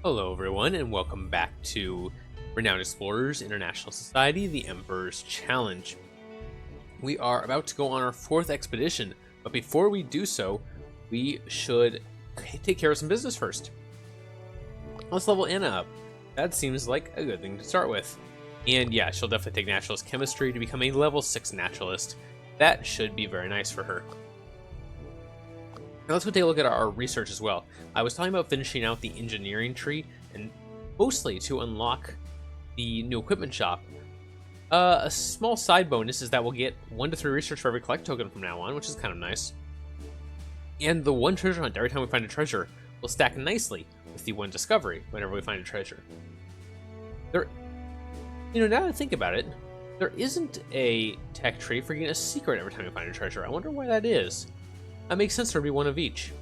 Hello, everyone, and welcome back to Renowned Explorers International Society, the Emperor's Challenge. We are about to go on our fourth expedition, but before we do so, we should take care of some business first. Let's level Anna up. That seems like a good thing to start with. And yeah, she'll definitely take Naturalist Chemistry to become a level 6 Naturalist. That should be very nice for her. Now let's go take a look at our research as well. I was talking about finishing out the engineering tree, and mostly to unlock the new equipment shop. A small side bonus is that we'll get 1 to 3 research for every collect token from now on, which is kind of nice. And the 1 treasure hunt every time we find a treasure will stack nicely with the 1 discovery whenever we find a treasure. Now that I think about it, there isn't a tech tree for getting a secret every time we find a treasure. I wonder why that is. That makes sense for me, 1 of each.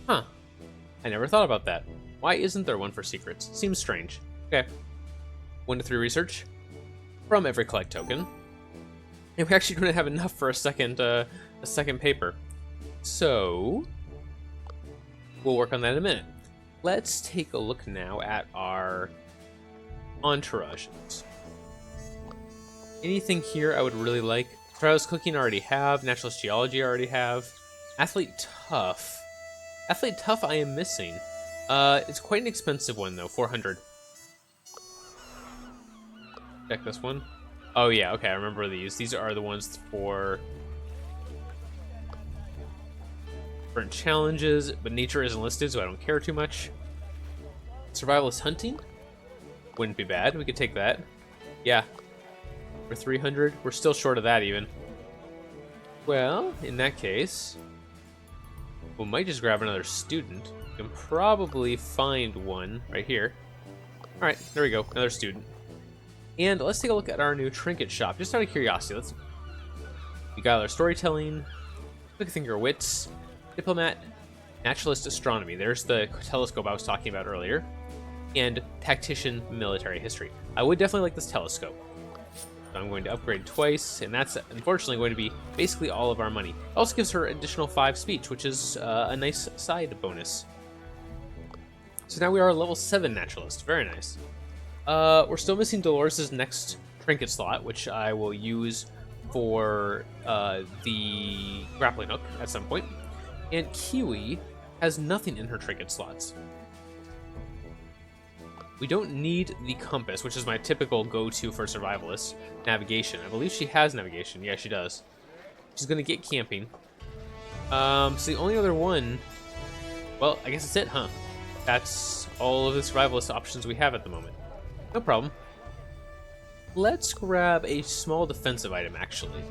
Huh. I never thought about that. Why isn't there 1 for secrets? Seems strange. Okay. 1 to 3 research from every collect token. And we actually don't have enough for a second paper. So we'll work on that in a minute. Let's take a look now at our entourages. Anything here I would really like? Trials Cooking I already have. Naturalist Geology I already have. Athlete Tough. Athlete Tough I am missing. It's quite an expensive one though, 400. Check this one. Oh yeah, okay, I remember these. These are the ones for different challenges, but nature isn't listed, so I don't care too much. Survivalist Hunting? Wouldn't be bad, we could take that. Yeah. For 300, we're still short of that even. Well, in that case, we might just grab another student. We can probably find one right here. All right, there we go, another student. And let's take a look at our new trinket shop, just out of curiosity. We got our storytelling, quick thinker wits, diplomat, naturalist astronomy. There's the telescope I was talking about earlier, and tactician military history. I would definitely like this telescope. So I'm going to upgrade twice, and that's unfortunately going to be basically all of our money. It also gives her additional 5 speech, which is a nice side bonus. So now we are a level 7 naturalist. Very nice. We're still missing Dolores' next trinket slot, which I will use for the grappling hook at some point. And Kiwi has nothing in her trinket slots. We don't need the compass, which is my typical go-to for survivalists. Navigation. I believe she has navigation. Yeah, she does. She's going to get camping. So the only other one... Well, I guess that's it, huh? That's all of the survivalist options we have at the moment. No problem. Let's grab a small defensive item, actually.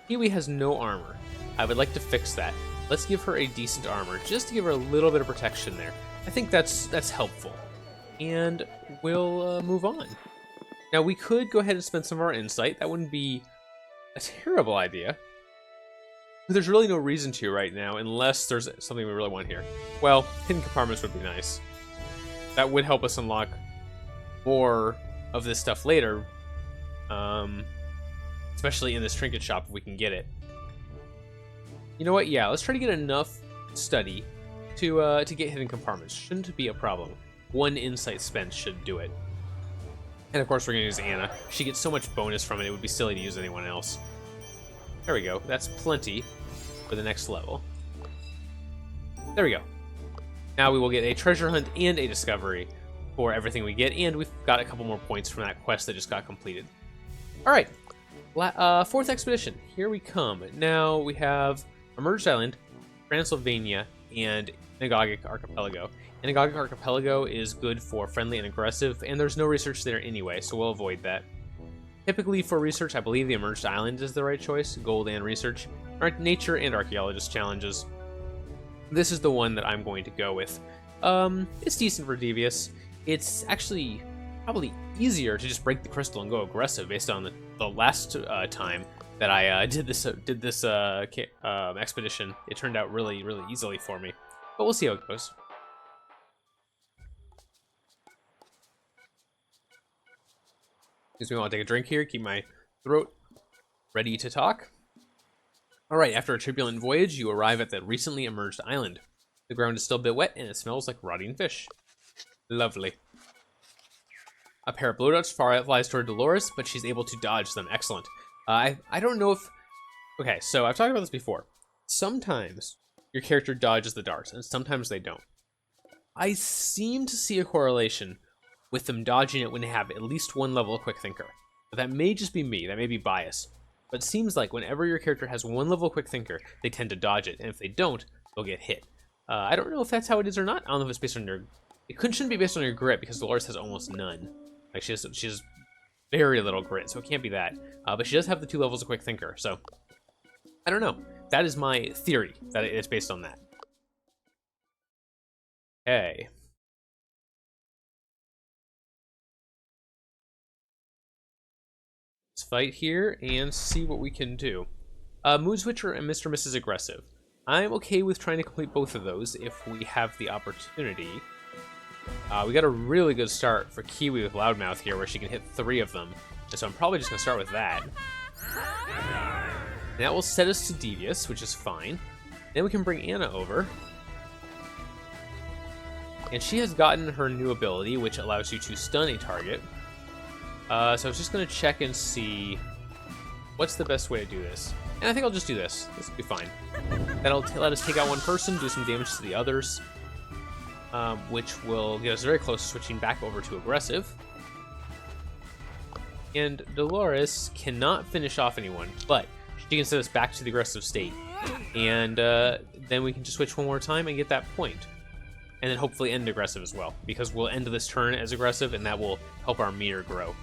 Kiwi has no armor. I would like to fix that. Let's give her a decent armor, just to give her a little bit of protection there. I think that's helpful. And we'll move on. Now, we could go ahead and spend some of our insight. That wouldn't be a terrible idea. But there's really no reason to right now, unless there's something we really want here. Well, hidden compartments would be nice. That would help us unlock more of this stuff later. Especially in this trinket shop, if we can get it. You know what? Yeah, let's try to get enough study to get hidden compartments. Shouldn't be a problem. 1 insight spent should do it. And of course, we're gonna use Anna. She gets so much bonus from it; it would be silly to use anyone else. There we go. That's plenty for the next level. There we go. Now we will get a treasure hunt and a discovery for everything we get, and we've got a couple more points from that quest that just got completed. All right, 4th expedition. Here we come. Now we have Emerged Island, Transylvania, and Anagogic Archipelago. Anagogic Archipelago is good for friendly and aggressive, and there's no research there anyway, so we'll avoid that. Typically for research, I believe the Emerged Island is the right choice, gold and research. Nature and archaeologist challenges. This is the one that I'm going to go with. It's decent for devious. It's actually probably easier to just break the crystal and go aggressive based on the last time that I did this expedition. It turned out really easily for me, but we'll see how it goes. Excuse me while I take a drink here, keep my throat ready to talk. All right, after a turbulent voyage, you arrive at the recently emerged island. The ground is still a bit wet, and it smells like rotting fish. Lovely. A pair of blowdarts flies toward Dolores, but she's able to dodge them. Excellent. I don't know if... Okay, so I've talked about this before. Sometimes your character dodges the darts, and sometimes they don't. I seem to see a correlation with them dodging it when they have at least one level of Quick Thinker. But that may just be me. That may be bias. But it seems like whenever your character has one level of Quick Thinker, they tend to dodge it, and if they don't, they'll get hit. I don't know if that's how it is or not. I don't know if it's based on your... It shouldn't be based on your grit, because Dolores has almost none. Like, she has very little grit, so it can't be that. But she does have the 2 levels of Quick Thinker, so... I don't know. That is my theory, that it's based on that. Okay. Let's fight here and see what we can do. Mood Switcher and Mr. and Mrs. Aggressive. I'm okay with trying to complete both of those if we have the opportunity. We got a really good start for Kiwi with Loudmouth here, where she can hit 3 of them. And so I'm probably just going to start with that. And that will set us to Devious, which is fine. Then we can bring Anna over. And she has gotten her new ability, which allows you to stun a target. So I was just going to check and see what's the best way to do this. And I think I'll just do this. This will be fine. That'll let us take out one person, do some damage to the others. Which will get us very close to switching back over to aggressive. And Dolores cannot finish off anyone, but she can set us back to the aggressive state. And then we can just switch one more time and get that point. And then hopefully end aggressive as well, because we'll end this turn as aggressive, and that will help our meter grow.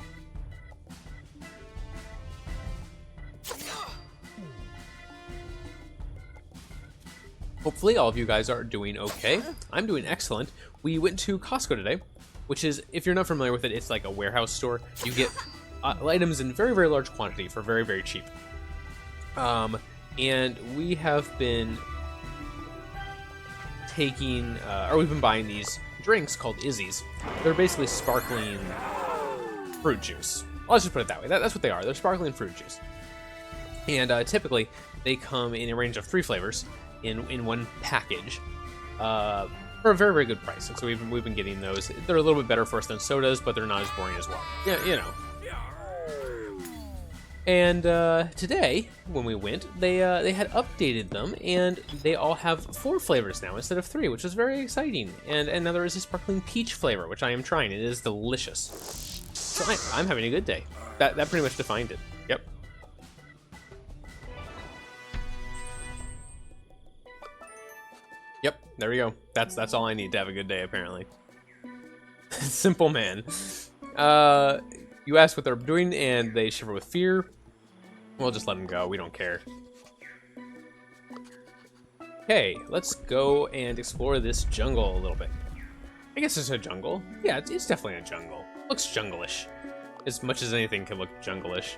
Hopefully all of you guys are doing okay. I'm doing excellent. We went to Costco today, which is, if you're not familiar with it, it's like a warehouse store. You get items in very, very large quantity for very, very cheap. And we have been taking, or we've been buying these drinks called Izzy's. They're basically sparkling fruit juice. Let's just put it that way. That's what they are. They're sparkling fruit juice. And typically, they come in a range of 3 flavors in one package for a very, very good price. And so we've been getting those. They're a little bit better for us than sodas, but they're not as boring as well. Yeah, you know. And today, when we went, they had updated them, and they all have 4 flavors now instead of 3, which is very exciting. And now there is a sparkling peach flavor, which I am trying. It is delicious. So I'm having a good day. That pretty much defined it. Yep. Yep, there we go. That's all I need to have a good day, apparently. Simple man. You ask what they're doing, and they shiver with fear. We'll just let them go. We don't care. Okay, let's go and explore this jungle a little bit. I guess it's a jungle. Yeah, it's definitely a jungle. Looks jungle-ish. As much as anything can look jungle-ish.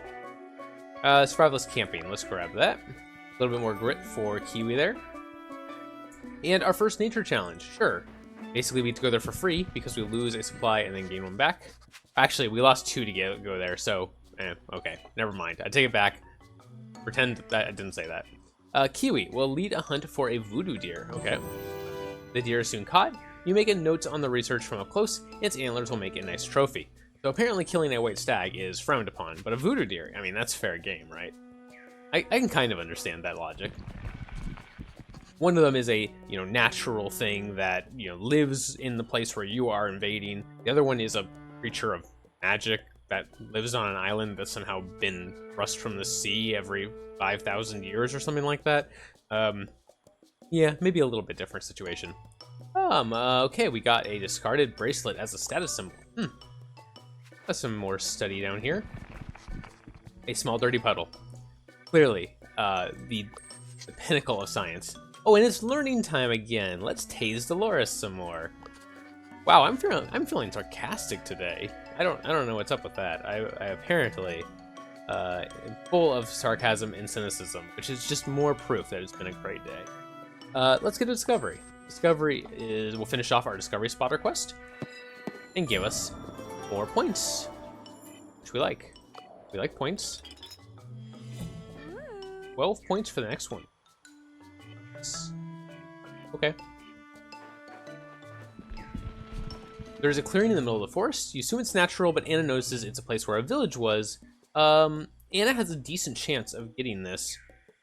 Survivalist camping. Let's grab that. A little bit more grit for Kiwi there. And our first nature challenge. Sure. Basically, we go there for free because we lose a supply and then gain one back. Actually, we lost 2 to go there, so... okay. Never mind. I take it back. Pretend that I didn't say that. Kiwi will lead a hunt for a voodoo deer. Okay. The deer is soon caught. You make a note on the research from up close. Its antlers will make a nice trophy. So apparently killing a white stag is frowned upon, but a voodoo deer, I mean, that's fair game, right? I can kind of understand that logic. One of them is a, natural thing that, lives in the place where you are invading. The other one is a creature of magic that lives on an island that's somehow been thrust from the sea every 5,000 years or something like that. Yeah, maybe a little bit different situation. Okay, we got a discarded bracelet as a status symbol. That's some more study down here. A small dirty puddle. Clearly, the pinnacle of science. Oh, and it's learning time again. Let's tase Dolores some more. Wow, I'm feeling sarcastic today. I don't know what's up with that. I apparently am full of sarcasm and cynicism, which is just more proof that it's been a great day. Let's get a discovery. Discovery is we'll finish off our discovery spotter quest and give us 4 points, which we like. We like points. 12 points for the next one. Okay. There's a clearing in the middle of the forest. You assume it's natural, but Anna notices it's a place where a village was. Anna has a decent chance of getting this.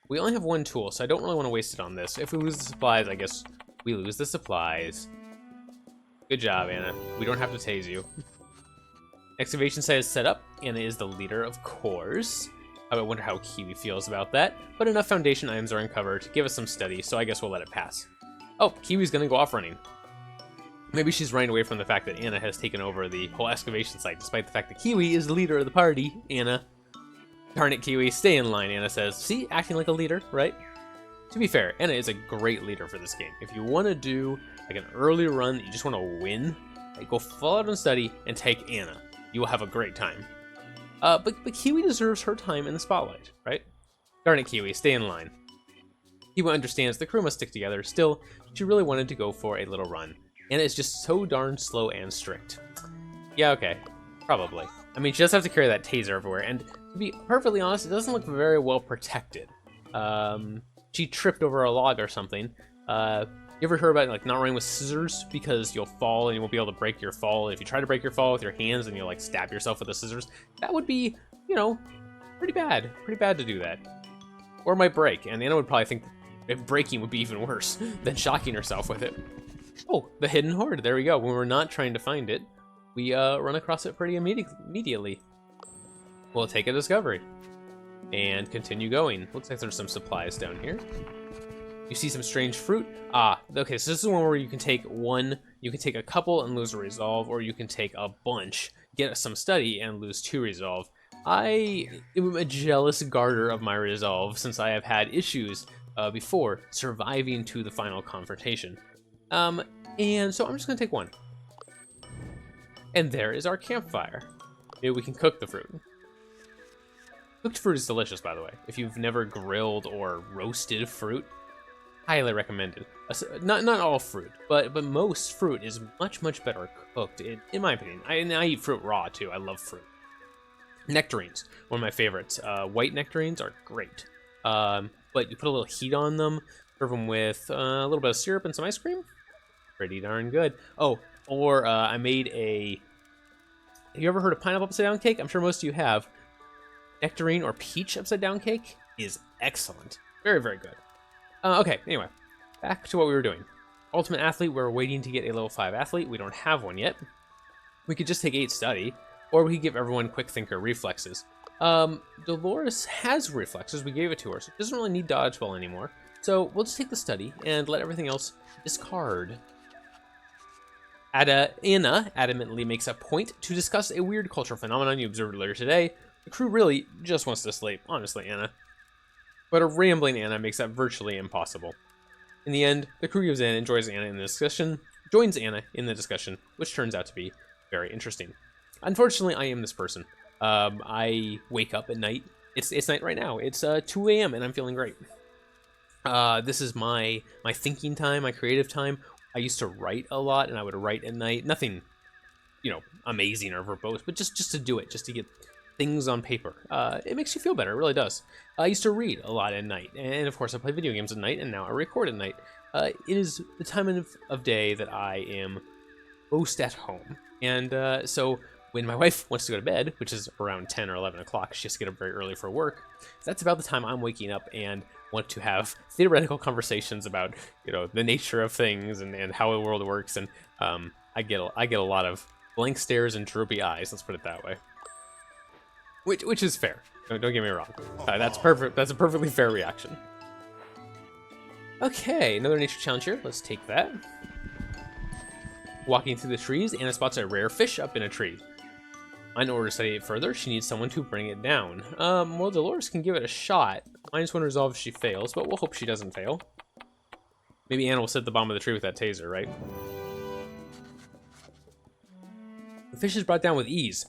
We only have one tool, so I don't really want to waste it on this. If we lose the supplies, I guess we lose the supplies. Good job, Anna. We don't have to tase you. Excavation site is set up. Anna is the leader, of course. I wonder how Kiwi feels about that. But enough foundation items are uncovered to give us some study, so I guess we'll let it pass. Oh, Kiwi's gonna go off running. Maybe she's running away from the fact that Anna has taken over the whole excavation site, despite the fact that Kiwi is the leader of the party. Anna. Darn it, Kiwi, stay in line, Anna says. See, acting like a leader, right? To be fair, Anna is a great leader for this game. If you want to do like an early run that you just want to win, like, go full out on study and take Anna. You will have a great time. But Kiwi deserves her time in the spotlight, right? Darn it, Kiwi, stay in line. Kiwi understands the crew must stick together. Still, she really wanted to go for a little run. Anna is just so darn slow and strict. Yeah, okay. Probably. I mean, she does have to carry that taser everywhere, and to be perfectly honest, it doesn't look very well protected. She tripped over a log or something. You ever heard about like not running with scissors because you'll fall and you won't be able to break your fall? If you try to break your fall with your hands and you'll like stab yourself with the scissors, that would be, you know, pretty bad. Pretty bad to do that. Or might break, and Anna would probably think that breaking would be even worse than shocking herself with it. Oh, the hidden hoard. There we go. When we're not trying to find it, we run across it pretty immediately. We'll take a discovery and continue going. Looks like there's some supplies down here. You see some strange fruit. Ah, okay, so this is one where you can take one, you can take a couple and lose a resolve, or you can take a bunch, get some study, and lose 2 resolve. I am a jealous guarder of my resolve since I have had issues before surviving to the final confrontation. And so I'm just gonna take 1. And there is our campfire. Maybe we can cook the fruit. Cooked fruit is delicious, by the way. If you've never grilled or roasted fruit, highly recommended. Not all fruit, but most fruit is much better cooked, in my opinion. I eat fruit raw too. I love fruit. Nectarines, one of my favorites. White nectarines are great, but you put a little heat on them, serve them with a little bit of syrup and some ice cream. Pretty darn good. Oh, or I made a. Have you ever heard of pineapple upside down cake? I'm sure most of you have. Nectarine or peach upside down cake is excellent. Very good. Okay, anyway, back to what we were doing. Ultimate athlete, we're waiting to get a level 5 athlete. We don't have one yet. We could just take 8 study, or we could give everyone quick thinker reflexes. Dolores has reflexes. We gave it to her, so it doesn't really need dodgeball anymore. So we'll just take the study and let everything else discard. Anna adamantly makes a point to discuss a weird cultural phenomenon you observed earlier today. The crew really just wants to sleep, honestly, Anna. But a rambling Anna makes that virtually impossible. In the end, the crew gives in and joins Anna in the discussion, which turns out to be very interesting. Unfortunately, I am this person. I wake up at night. It's night right now. It's 2 a.m. and I'm feeling great. This is my thinking time, my creative time. I used to write a lot, and I would write at night. Nothing, amazing or verbose, but just to do it, just to get things on paper. It makes you feel better, it really does. I used to read a lot at night, and of course I play video games at night, and now I record at night. It is the time of day that I am most at home, and so when my wife wants to go to bed, which is around 10 or 11 o'clock, she has to get up very early for work, that's about the time I'm waking up and want to have theoretical conversations about, the nature of things and how the world works, and I get a lot of blank stares and droopy eyes, let's put it that way. Which is fair. Don't get me wrong. That's perfect. That's a perfectly fair reaction. Okay, another nature challenge here. Let's take that. Walking through the trees, Anna spots a rare fish up in a tree. In order to study it further, she needs someone to bring it down. Well, Dolores can give it a shot. -1 resolve if she fails, but we'll hope she doesn't fail. Maybe Anna will sit at the bottom of the tree with that taser, right? The fish is brought down with ease.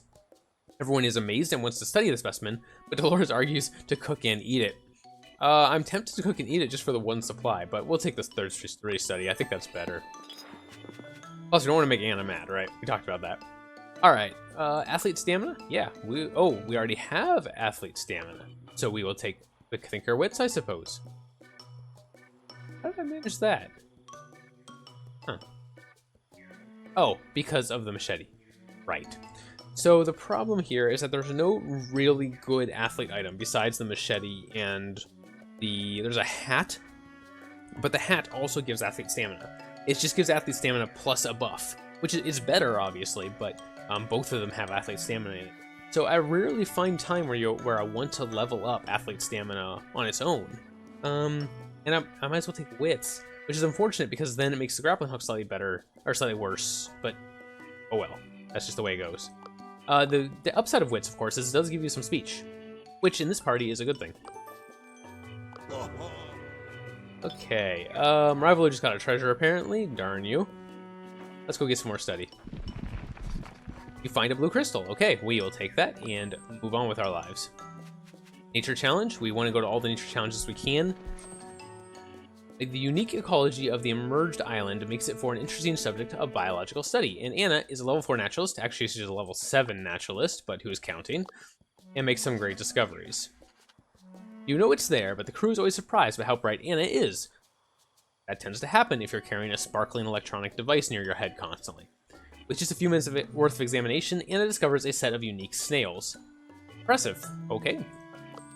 Everyone is amazed and wants to study the specimen, but Dolores argues to cook and eat it. I'm tempted to cook and eat it just for the 1 supply, but we'll take this third 3 study. I think that's better. Plus, we don't want to make Anna mad, right? We talked about that. All right, athlete stamina? Yeah, we already have athlete stamina, so we will take Quick thinker wits, I suppose. How did I manage that? Huh. Oh, because of the machete. Right. So the problem here is that there's no really good athlete item besides the machete and there's a hat, but the hat also gives athlete stamina. It just gives athlete stamina plus a buff, which is better, obviously, but both of them have athlete stamina in it. So I rarely find time where I want to level up athlete stamina on its own. And I might as well take wits, which is unfortunate because then it makes the grappling hook slightly better, or slightly worse, but oh well, that's just the way it goes. The upside of wits, of course, is it does give you some speech, which in this party is a good thing. Okay, Rival just got a treasure apparently, darn you. Let's go get some more study. You find a blue crystal. Okay, we will take that and move on with our lives. Nature challenge. We want to go to all the nature challenges we can. The unique ecology of the emerged island makes it for an interesting subject of biological study. And Anna is a level 4 naturalist. Actually, she's a level 7 naturalist, but who is counting? And makes some great discoveries. You know it's there, but the crew is always surprised by how bright Anna is. That tends to happen if you're carrying a sparkling electronic device near your head constantly. With just a few minutes worth of examination, Anna discovers a set of unique snails. Impressive. Okay.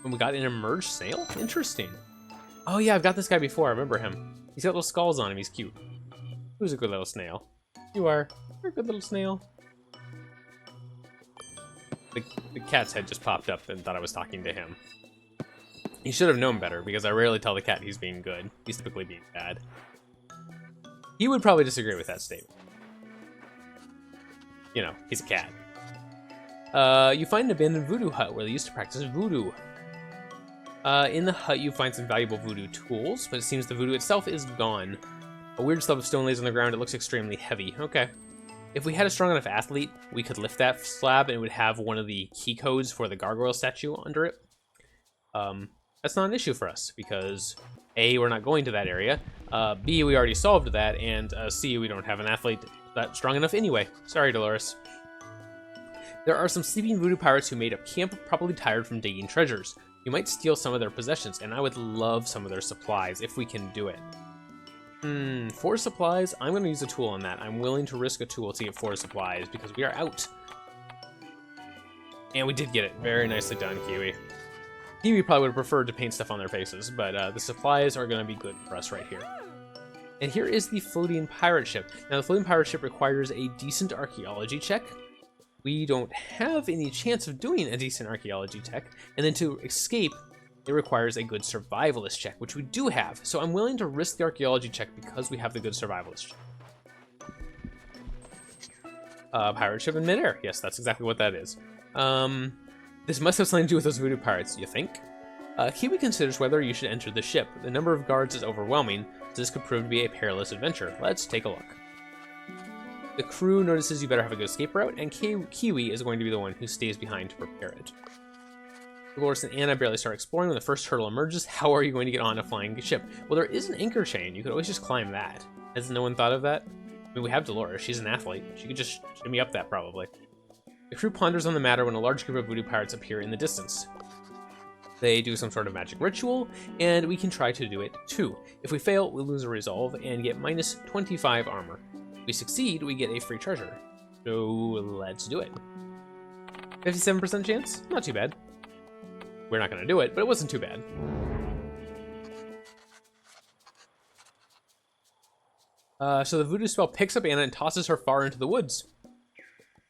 And we got an emerged snail? Interesting. Oh yeah, I've got this guy before. I remember him. He's got little skulls on him. He's cute. Who's a good little snail? You are. You're a good little snail. The cat's head just popped up and thought I was talking to him. He should have known better, because I rarely tell the cat he's being good. He's typically being bad. He would probably disagree with that statement. You know, he's a cat. You find an abandoned voodoo hut where they used to practice voodoo. In the hut, you find some valuable voodoo tools, but it seems the voodoo itself is gone. A weird slab of stone lays on the ground. It looks extremely heavy. Okay. If we had a strong enough athlete, we could lift that slab and it would have one of the key codes for the gargoyle statue under it. That's not an issue for us, because A, we're not going to that area, B, we already solved that, and C, we don't have an athlete that strong enough anyway. Sorry, Dolores. There are some sleeping voodoo pirates who made up camp, probably tired from digging treasures. You might steal some of their possessions, and I would love some of their supplies, if we can do it. For supplies, I'm going to use a tool on that. I'm willing to risk a tool to get 4 supplies, because we are out. And we did get it. Very nicely done, Kiwi. Kiwi probably would have preferred to paint stuff on their faces, but the supplies are going to be good for us right here. And here is the floating pirate ship. Now, the floating pirate ship requires a decent archaeology check. We don't have any chance of doing a decent archaeology check. And then to escape, it requires a good survivalist check, which we do have. So I'm willing to risk the archaeology check because we have the good survivalist check. Pirate ship in midair. Yes, that's exactly what that is. This must have something to do with those voodoo pirates, you think? Kiwi considers whether you should enter the ship. The number of guards is overwhelming, so this could prove to be a perilous adventure. Let's take a look. The crew notices you better have a good escape route, and Kiwi is going to be the one who stays behind to prepare it. Dolores and Anna barely start exploring when the first hurdle emerges. How are you going to get on a flying ship? Well, there is an anchor chain. You could always just climb that. Has no one thought of that? I mean, we have Dolores. She's an athlete. She could just shimmy up that, probably. The crew ponders on the matter when a large group of voodoo pirates appear in the distance. They do some sort of magic ritual, and we can try to do it too. If we fail, we lose a resolve and get minus 25 armor. If we succeed, we get a free treasure. So let's do it. 57% chance? Not too bad. We're not going to do it, but it wasn't too bad. So the voodoo spell picks up Anna and tosses her far into the woods.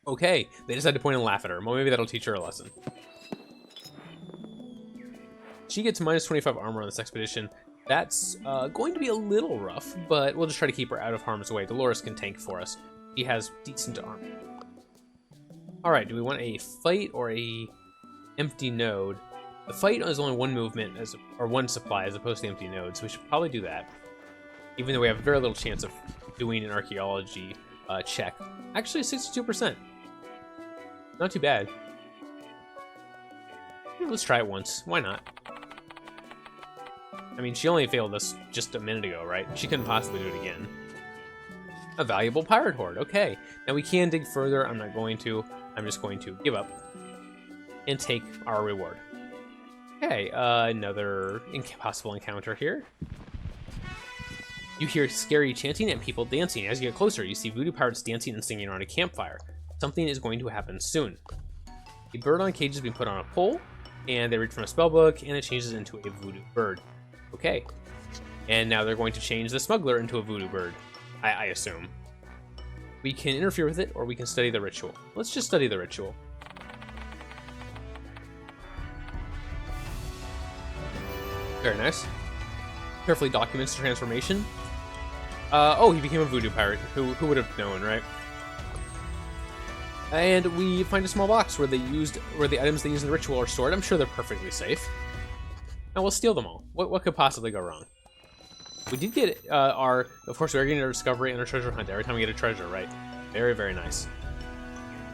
Okay, they decide to point and laugh at her. Well, maybe that'll teach her a lesson. She gets minus 25 armor on this expedition. That's going to be a little rough, but we'll just try to keep her out of harm's way. Dolores can tank for us. She has decent armor. Alright, do we want a fight or a empty node? The fight is only one movement, or one supply, as opposed to the empty node, so we should probably do that. Even though we have very little chance of doing an archaeology check. Actually, 62%. Not too bad. Yeah, let's try it once. Why not? I mean, she only failed us just a minute ago, right? She couldn't possibly do it again. A valuable pirate hoard. Okay. Now we can dig further. I'm not going to. I'm just going to give up and take our reward. Okay, another impossible encounter here. You hear scary chanting and people dancing. As you get closer, you see voodoo pirates dancing and singing around a campfire. Something is going to happen soon. A bird on a cage has been put on a pole, and they read from a spell book, and it changes into a voodoo bird. Okay. And now they're going to change the smuggler into a voodoo bird, I assume. We can interfere with it, or we can study the ritual. Let's just study the ritual. Very nice. Carefully documents the transformation. Oh, he became a voodoo pirate. Who would have known, right? And we find a small box where the items they use in the ritual are stored. I'm sure they're perfectly safe. And we'll steal them all. What could possibly go wrong? We did get of course, we're getting a discovery and a treasure hunt every time we get a treasure, right? Very, very nice.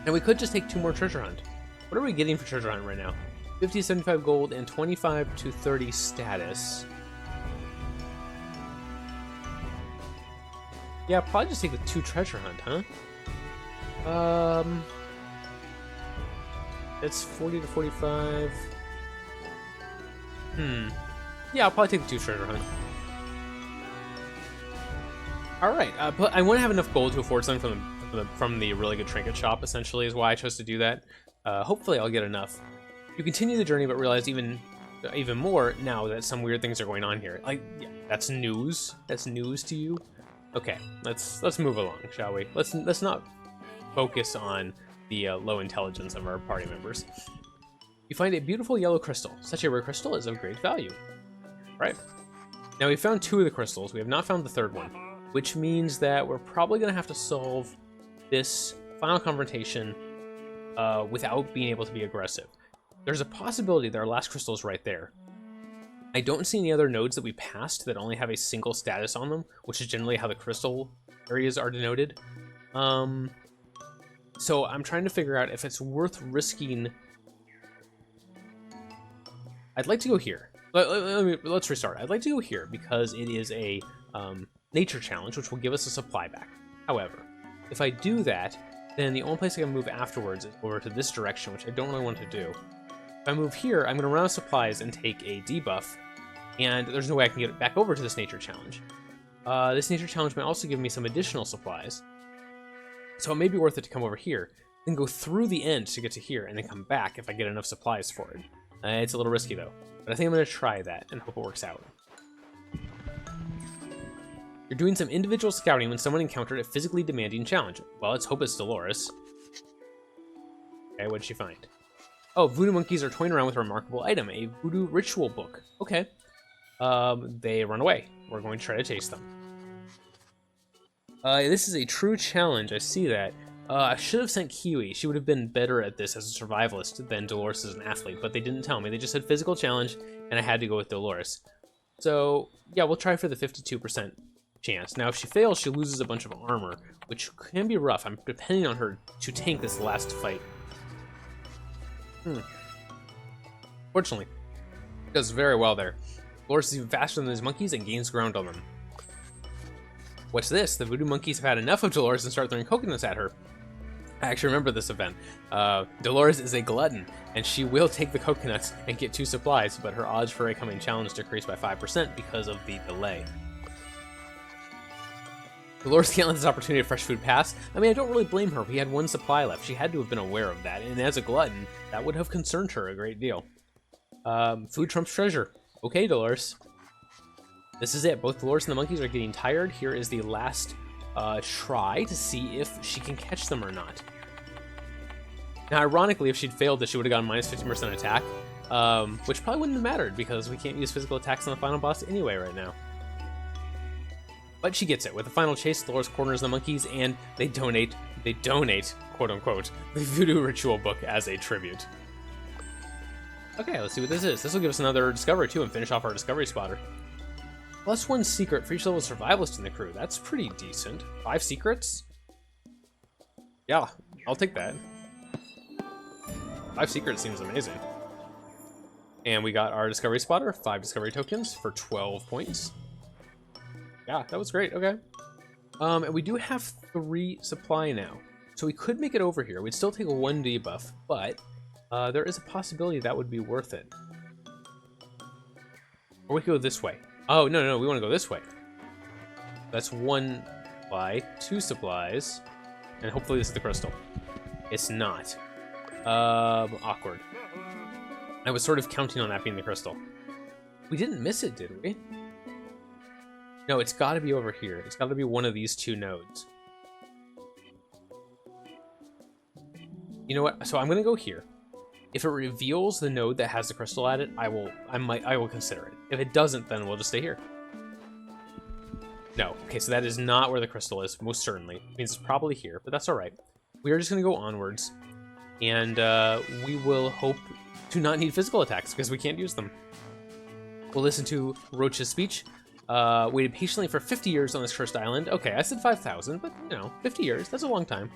And we could just take 2 more treasure hunt. What are we getting for treasure hunt right now? 50 to 75 gold and 25 to 30 status. Yeah, probably just take the 2 treasure hunt, huh? It's 40 to 45. Yeah, I'll probably take the 2 treasure hunt. Alright, but I want to have enough gold to afford something from the really good trinket shop, essentially, is why I chose to do that. Hopefully I'll get enough. You continue the journey, but realize even more now that some weird things are going on here. Like, yeah, that's news. That's news to you. Okay, let's move along, shall we? Let's not focus on the low intelligence of our party members. You find a beautiful yellow crystal. Such a rare crystal is of great value. Right. Now we found 2 of the crystals. We have not found the 3rd one, which means that we're probably gonna have to solve this final confrontation without being able to be aggressive. There's a possibility that our last crystal is right there. I don't see any other nodes that we passed that only have a single status on them, which is generally how the crystal areas are denoted. So I'm trying to figure out if it's worth risking. I'd like to go here. Let's restart. I'd like to go here because it is a nature challenge, which will give us a supply back. However, if I do that, then the only place I can move afterwards is over to this direction, which I don't really want to do. If I move here, I'm going to run out of supplies and take a debuff, and there's no way I can get it back over to this nature challenge. This nature challenge might also give me some additional supplies, so it may be worth it to come over here, then go through the end to get to here, and then come back if I get enough supplies for it. It's a little risky though, but I think I'm going to try that and hope it works out. You're doing some individual scouting when someone encountered a physically demanding challenge. Well, let's hope it's Dolores. Okay, what'd she find? Oh, voodoo monkeys are toying around with a remarkable item, a voodoo ritual book. Okay. They run away. We're going to try to chase them. This is a true challenge, I see that. I should have sent Kiwi. She would have been better at this as a survivalist than Dolores as an athlete, but they didn't tell me. They just said physical challenge, and I had to go with Dolores. So, yeah, we'll try for the 52% chance. Now, if she fails, she loses a bunch of armor, which can be rough. I'm depending on her to tank this last fight. Fortunately, does very well there. Dolores is even faster than these monkeys and gains ground on them. What's this? The voodoo monkeys have had enough of Dolores and start throwing coconuts at her. I actually remember this event. Dolores is a glutton, and she will take the coconuts and get 2 supplies, but her odds for a coming challenge decrease by 5% because of the delay. Dolores can't let this opportunity of fresh food pass. I mean, I don't really blame her. We had 1 supply left. She had to have been aware of that, and as a glutton, that would have concerned her a great deal. Food trumps treasure. Okay, Dolores. This is it. Both Dolores and the monkeys are getting tired. Here is the last try to see if she can catch them or not. Now, ironically, if she'd failed this, she would have gotten minus 15% attack, which probably wouldn't have mattered because we can't use physical attacks on the final boss anyway right now. But she gets it. With the final chase, Dolores corners the monkeys, and they donate, quote-unquote, the voodoo ritual book as a tribute. Okay, let's see what this is. This will give us another discovery, too, and finish off our discovery spotter. +1 secret for each level of survivalist in the crew. That's pretty decent. 5 secrets? Yeah, I'll take that. 5 secrets seems amazing. And we got our discovery spotter, 5 discovery tokens for 12 points. Yeah, that was great. Okay. And we do have 3 supply now. So we could make it over here. We'd still take a 1 debuff, but there is a possibility that would be worth it. Or we could go this way. Oh, no, no, we want to go this way. That's 1 supply, 2 supplies, and hopefully this is the crystal. It's not. Awkward. I was sort of counting on that being the crystal. We didn't miss it, did we? No, it's got to be over here. It's got to be one of these 2 nodes. You know what? So I'm going to go here. If it reveals the node that has the crystal at it, I will consider it. If it doesn't, then we'll just stay here. No. Okay, so that is not where the crystal is, most certainly. It means it's probably here, but that's all right. We are just going to go onwards, and we will hope to not need physical attacks, because we can't use them. We'll listen to Roach's speech. Waited patiently for 50 years on this cursed island. Okay, I said 5,000, but, you know, 50 years, that's a long time.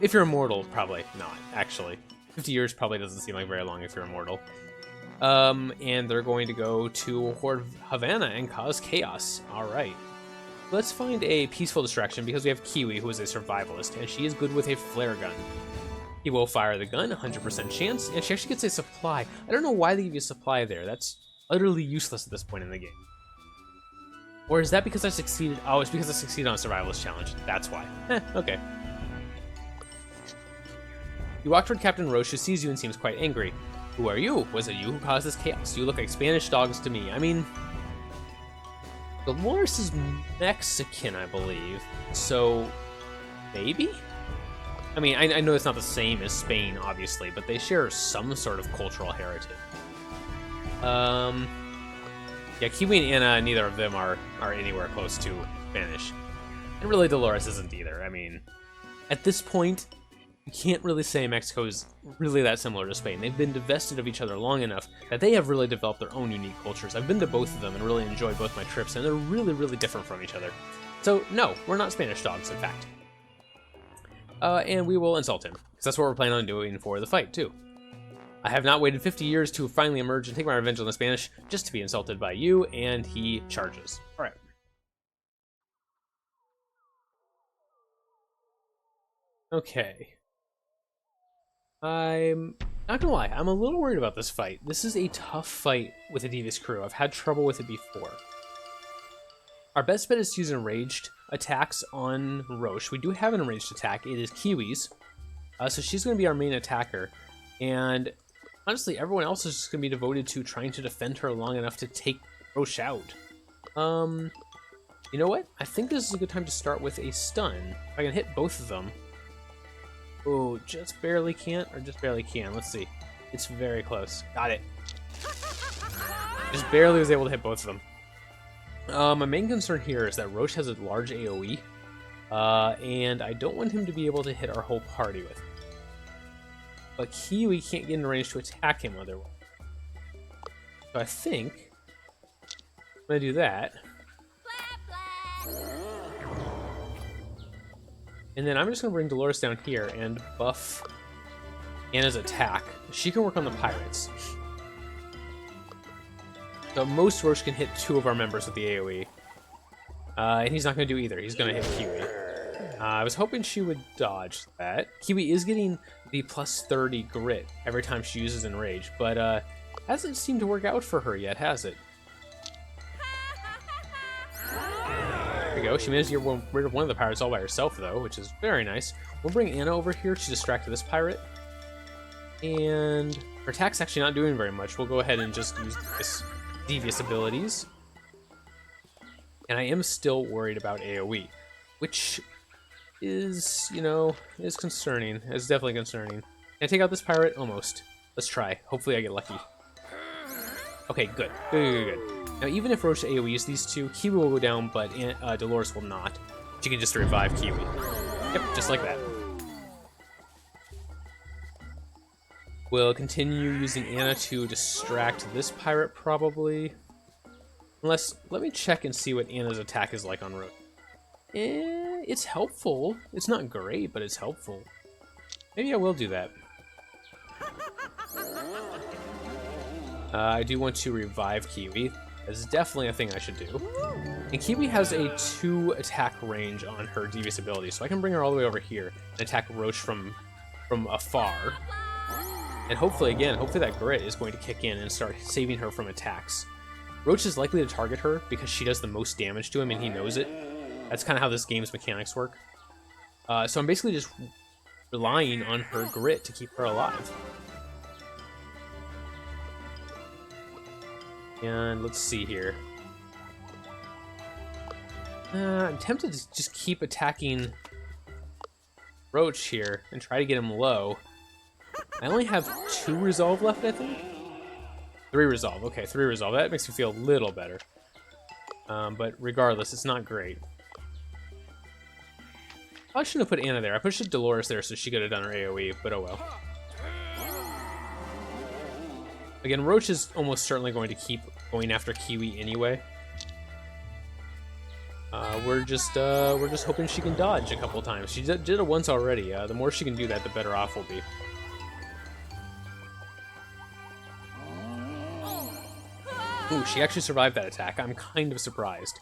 If you're immortal, probably not, actually. 50 years probably doesn't seem like very long if you're immortal. And they're going to go to Horde Havana and cause chaos. All right. Let's find a peaceful distraction because we have Kiwi, who is a survivalist, and she is good with a flare gun. He will fire the gun, 100% chance, and she actually gets a supply. I don't know why they give you a supply there. That's utterly useless at this point in the game. Or is that because I succeeded? Oh, it's because I succeeded on a survivalist challenge. That's why. Okay. You walk toward Captain Roche, who sees you and seems quite angry. Who are you? Was it you who caused this chaos? You look like Spanish dogs to me. I mean, Dolores is Mexican, I believe. So, maybe? I mean, I know it's not the same as Spain, obviously, but they share some sort of cultural heritage. Yeah, Kiwi and Anna, neither of them are anywhere close to Spanish. And really, Dolores isn't either. I mean, at this point, you can't really say Mexico is really that similar to Spain. They've been divested of each other long enough that they have really developed their own unique cultures. I've been to both of them and really enjoyed both my trips, and they're really, really different from each other. So, no, we're not Spanish dogs, in fact. And we will insult him, because that's what we're planning on doing for the fight, too. I have not waited 50 years to finally emerge and take my revenge on the Spanish, just to be insulted by you, and he charges. All right. Okay. I'm not gonna lie, I'm a little worried about this fight. This is a tough fight with a Devious crew. I've had trouble with it before. Our best bet is to use enraged attacks on Roche. We do have an enraged attack. It is Kiwi's. So she's going to be our main attacker. And honestly, everyone else is just going to be devoted to trying to defend her long enough to take Roche out. You know what? I think this is a good time to start with a stun. If I can hit both of them. Oh, just barely can't, or just barely can. Let's see. It's very close. Got it. Just barely was able to hit both of them. My main concern here is that Roche has a large AoE, and I don't want him to be able to hit our whole party with it. But Kiwi can't get in range to attack him otherwise. So I think I'm going to do that. And then I'm just going to bring Dolores down here and buff Anna's attack. She can work on the pirates. So most Roche can hit 2 of our members with the AoE. And he's not going to do either. He's going to hit Kiwi. I was hoping she would dodge that. Kiwi is getting the plus 30 grit every time she uses Enrage, but hasn't seemed to work out for her yet, has it? There we go. She managed to get rid of one of the pirates all by herself, though, which is very nice. We'll bring Anna over here to distract this pirate. And her attack's actually not doing very much. We'll go ahead and just use this Devious abilities. And I am still worried about AoE, which is, you know, is concerning. It's definitely concerning. Can I take out this pirate? Almost. Let's try. Hopefully I get lucky. Okay, good. Good. Now, even if Roche AoEs these 2, Kiwi will go down, but Dolores will not. She can just revive Kiwi. Yep, just like that. We'll continue using Anna to distract this pirate, probably. Unless, let me check and see what Anna's attack is like on Roche. It's helpful. It's not great, but it's helpful. Maybe I will do that. I do want to revive Kiwi. That's definitely a thing I should do. And Kiwi has a 2 attack range on her Devious ability, so I can bring her all the way over here and attack Roche from afar. And hopefully, again, that grit is going to kick in and start saving her from attacks. Roach is likely to target her because she does the most damage to him and he knows it. That's kind of how this game's mechanics work. So I'm basically just relying on her grit to keep her alive. And let's see here. I'm tempted to just keep attacking Roach here and try to get him low. I only have 2 resolve left, I think? 3 resolve. Okay, 3 resolve. That makes me feel a little better. But regardless, it's not great. I shouldn't have put Anna there. I pushed Dolores there so she could have done her AoE, but oh well. Again, Roach is almost certainly going to keep going after Kiwi anyway. We're just hoping she can dodge a couple times. She did it once already. The more she can do that, the better off we'll be. Ooh, she actually survived that attack. I'm kind of surprised.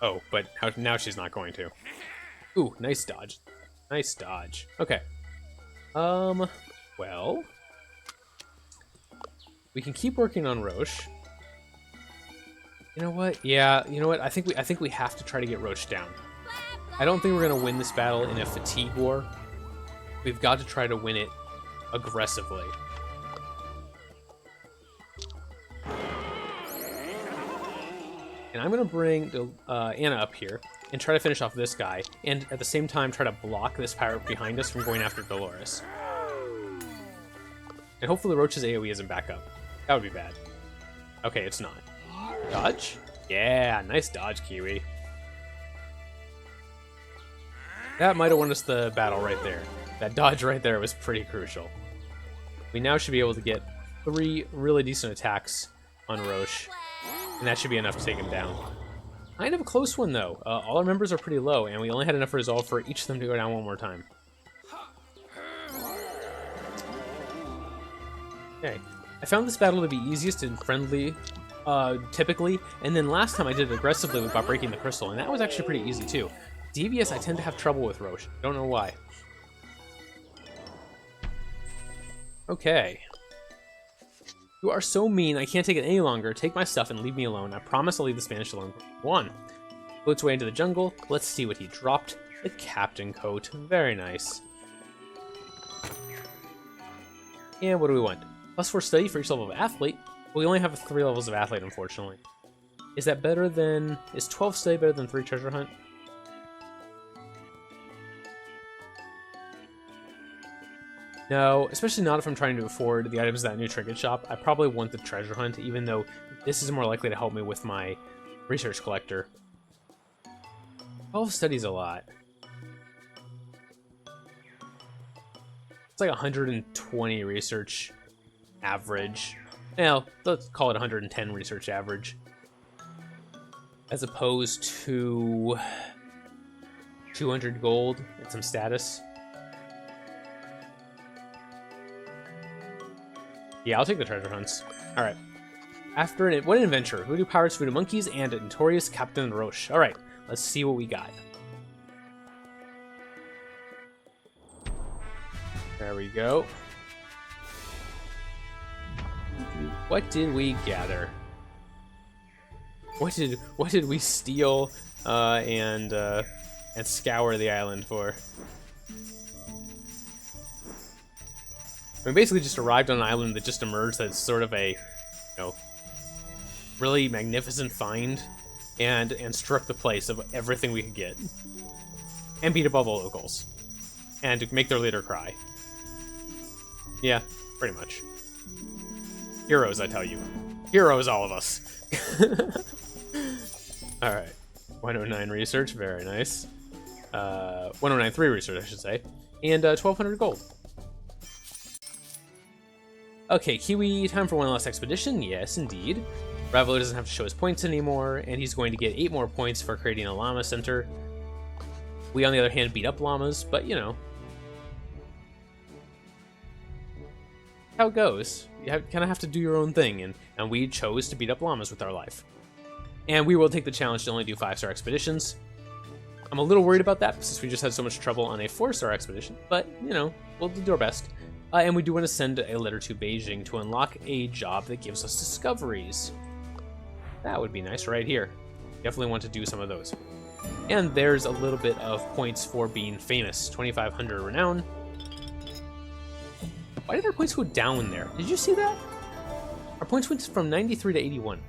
Oh, but now she's not going to. Ooh, nice dodge. Nice dodge. Okay. Well, we can keep working on Roche. You know what? Yeah, you know what? I think we have to try to get Roche down. I don't think we're gonna win this battle in a fatigue war. We've got to try to win it aggressively. And I'm gonna bring Anna up here and try to finish off this guy, and at the same time try to block this pirate behind us from going after Dolores. And hopefully Roach's AoE isn't back up. That would be bad. Okay, it's not. Dodge? Yeah, nice dodge, Kiwi. That might have won us the battle right there. That dodge right there was pretty crucial. We now should be able to get 3 really decent attacks on Roche, and that should be enough to take him down. Kind of a close one, though. All our members are pretty low, and we only had enough resolve for each of them to go down one more time. Okay. I found this battle to be easiest and friendly, typically, and then last time I did it aggressively by breaking the crystal, and that was actually pretty easy, too. Devious, I tend to have trouble with Roche. Don't know why. Okay. You are so mean, I can't take it any longer. Take my stuff and leave me alone. I promise I'll leave the Spanish alone. 1. Go its way into the jungle. Let's see what he dropped. The captain coat. Very nice. And what do we want? +4 study for each level of athlete. Well, we only have 3 levels of athlete, unfortunately. Is that better than... Is 12 study better than 3 treasure hunt? No, especially not if I'm trying to afford the items in that new trinket shop. I probably want the treasure hunt, even though this is more likely to help me with my research collector. 12 studies a lot. It's like 120 research average. Well, let's call it 110 research average. As opposed to 200 gold and some status. Yeah, I'll take the treasure hunts. Alright. After what an adventure. Voodoo pirates, voodoo monkeys, and a notorious Captain Roche. Alright, let's see what we got. There we go. What did we gather? What did we steal and scour the island for? We basically just arrived on an island that just emerged that's sort of a, really magnificent find, and struck the place of everything we could get. And beat up all the locals. And to make their leader cry. Yeah, pretty much. Heroes, I tell you. Heroes, all of us. Alright. 109 research, very nice. 1093 research, I should say. And 1200 gold. Okay, Kiwi, time for one last expedition. Yes, indeed. Ravelo doesn't have to show his points anymore, and he's going to get 8 more points for creating a llama center. We, on the other hand, beat up llamas, but, how it goes. You kind of have to do your own thing, and we chose to beat up llamas with our life. And we will take the challenge to only do 5-star expeditions. I'm a little worried about that, since we just had so much trouble on a 4-star expedition, but, we'll do our best. And we do want to send a letter to Beijing to unlock a job that gives us discoveries. That would be nice right here. Definitely want to do some of those. And there's a little bit of points for being famous. 2,500 renown. Why did our points go down there? Did you see that? Our points went from 93 to 81.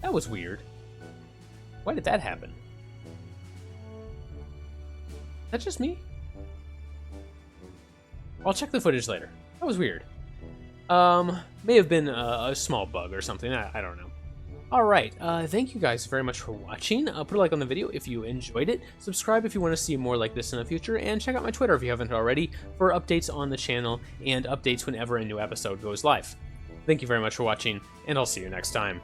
That was weird. Why did that happen? Is that just me? I'll check the footage later. That was weird. May have been a small bug or something. I don't know. Alright, thank you guys very much for watching. Put a like on the video if you enjoyed it. Subscribe if you want to see more like this in the future. And check out my Twitter if you haven't already for updates on the channel and updates whenever a new episode goes live. Thank you very much for watching, and I'll see you next time.